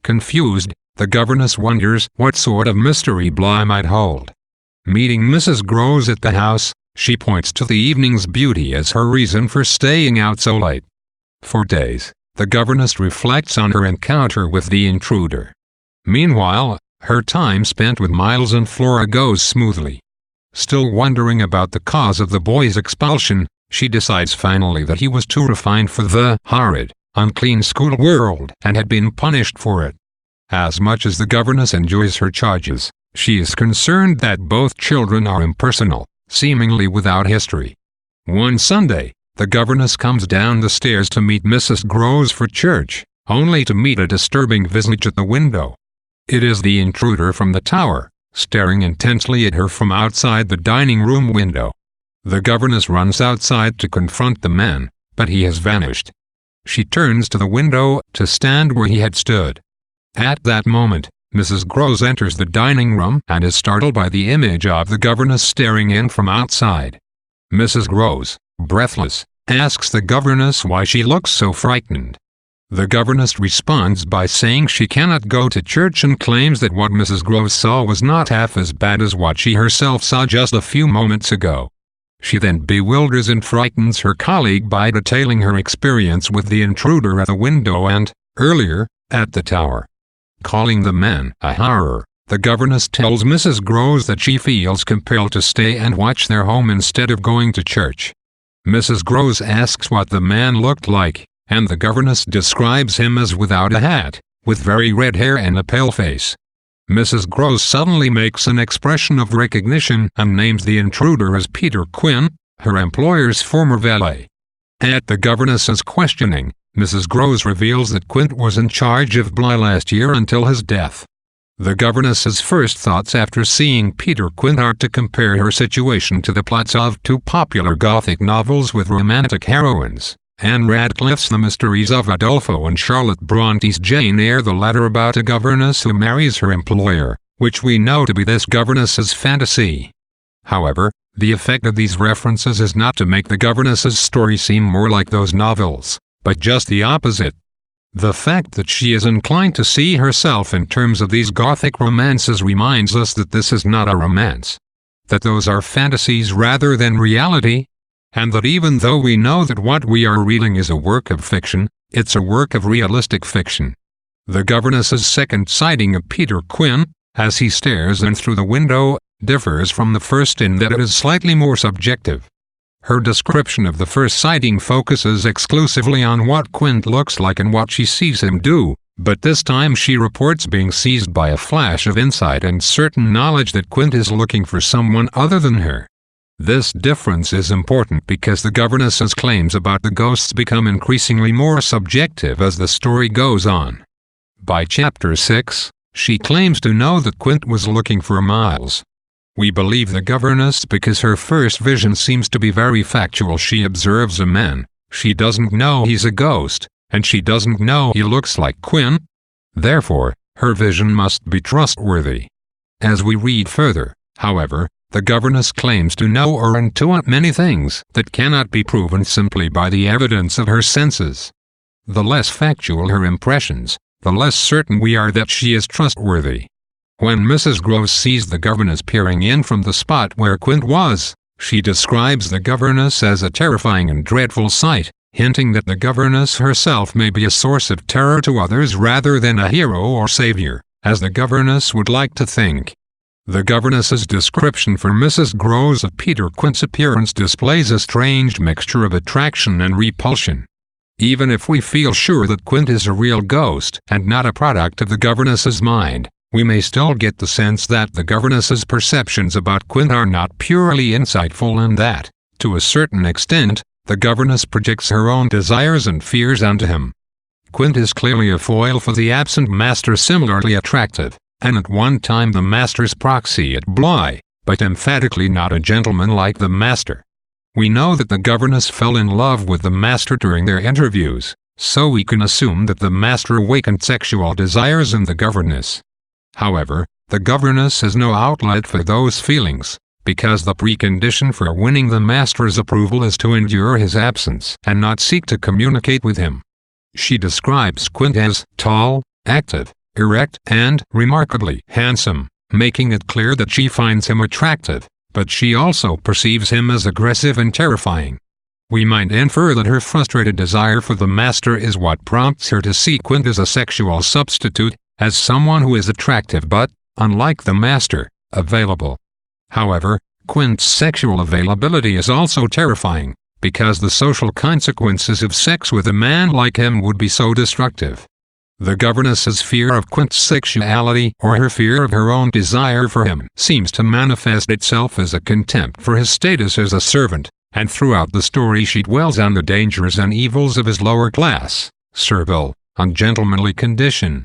Confused, the governess wonders what sort of mystery Bly might hold. Meeting Mrs. Groves at the house, she points to the evening's beauty as her reason for staying out so late. For days, the governess reflects on her encounter with the intruder. Meanwhile, her time spent with Miles and Flora goes smoothly. Still wondering about the cause of the boy's expulsion, she decides finally that he was too refined for the horrid, unclean school world and had been punished for it. As much as the governess enjoys her charges, she is concerned that both children are impersonal, seemingly without history. One Sunday, the governess comes down the stairs to meet Mrs. Groves for church, only to meet a disturbing visage at the window. It is the intruder from the tower, staring intensely at her from outside the dining room window. The governess runs outside to confront the man, but he has vanished. She turns to the window to stand where he had stood. At that moment, Mrs. Groves enters the dining room and is startled by the image of the governess staring in from outside. Mrs. Groves, breathless, asks the governess why she looks so frightened. The governess responds by saying she cannot go to church and claims that what Mrs. Groves saw was not half as bad as what she herself saw just a few moments ago. She then bewilders and frightens her colleague by detailing her experience with the intruder at the window and, earlier, at the tower. Calling the man a horror, the governess tells Mrs. Groves that she feels compelled to stay and watch their home instead of going to church. Mrs. Groves asks what the man looked like, and the governess describes him as without a hat, with very red hair and a pale face. Mrs. Groves suddenly makes an expression of recognition and names the intruder as Peter Quinn, her employer's former valet. At the governess's questioning, Mrs. Groves reveals that Quint was in charge of Bly last year until his death. The governess's first thoughts after seeing Peter Quint are to compare her situation to the plots of two popular Gothic novels with romantic heroines, Anne Radcliffe's The Mysteries of Udolpho and Charlotte Bronte's Jane Eyre, the latter about a governess who marries her employer, which we know to be this governess's fantasy. However, the effect of these references is not to make the governess's story seem more like those novels, but just the opposite. The fact that she is inclined to see herself in terms of these Gothic romances reminds us that this is not a romance, that those are fantasies rather than reality, and that even though we know that what we are reading is a work of fiction, it's a work of realistic fiction. The governess's second sighting of Peter Quinn, as he stares in through the window, differs from the first in that it is slightly more subjective. Her description of the first sighting focuses exclusively on what Quint looks like and what she sees him do, but this time she reports being seized by a flash of insight and certain knowledge that Quint is looking for someone other than her. This difference is important because the governess's claims about the ghosts become increasingly more subjective as the story goes on. By chapter 6, she claims to know that Quint was looking for Miles. We believe the governess because her first vision seems to be very factual. She observes a man, she doesn't know he's a ghost, and she doesn't know he looks like Quinn. Therefore, her vision must be trustworthy. As we read further, however, the governess claims to know or intuit many things that cannot be proven simply by the evidence of her senses. The less factual her impressions, the less certain we are that she is trustworthy. When Mrs. Groves sees the governess peering in from the spot where Quint was, she describes the governess as a terrifying and dreadful sight, hinting that the governess herself may be a source of terror to others rather than a hero or savior, as the governess would like to think. The governess's description for Mrs. Groves of Peter Quint's appearance displays a strange mixture of attraction and repulsion. Even if we feel sure that Quint is a real ghost and not a product of the governess's mind, we may still get the sense that the governess's perceptions about Quint are not purely insightful and that, to a certain extent, the governess projects her own desires and fears onto him. Quint is clearly a foil for the absent master, similarly attractive, and at one time the master's proxy at Bly, but emphatically not a gentleman like the master. We know that the governess fell in love with the master during their interviews, so we can assume that the master awakened sexual desires in the governess. However, the governess has no outlet for those feelings, because the precondition for winning the master's approval is to endure his absence and not seek to communicate with him. She describes Quint as tall, active, erect and remarkably handsome, making it clear that she finds him attractive, but she also perceives him as aggressive and terrifying. We might infer that her frustrated desire for the master is what prompts her to see Quint as a sexual substitute, as someone who is attractive but, unlike the master, available. However, Quint's sexual availability is also terrifying, because the social consequences of sex with a man like him would be so destructive. The governess's fear of Quint's sexuality, or her fear of her own desire for him, seems to manifest itself as a contempt for his status as a servant, and throughout the story she dwells on the dangers and evils of his lower class, servile, ungentlemanly condition.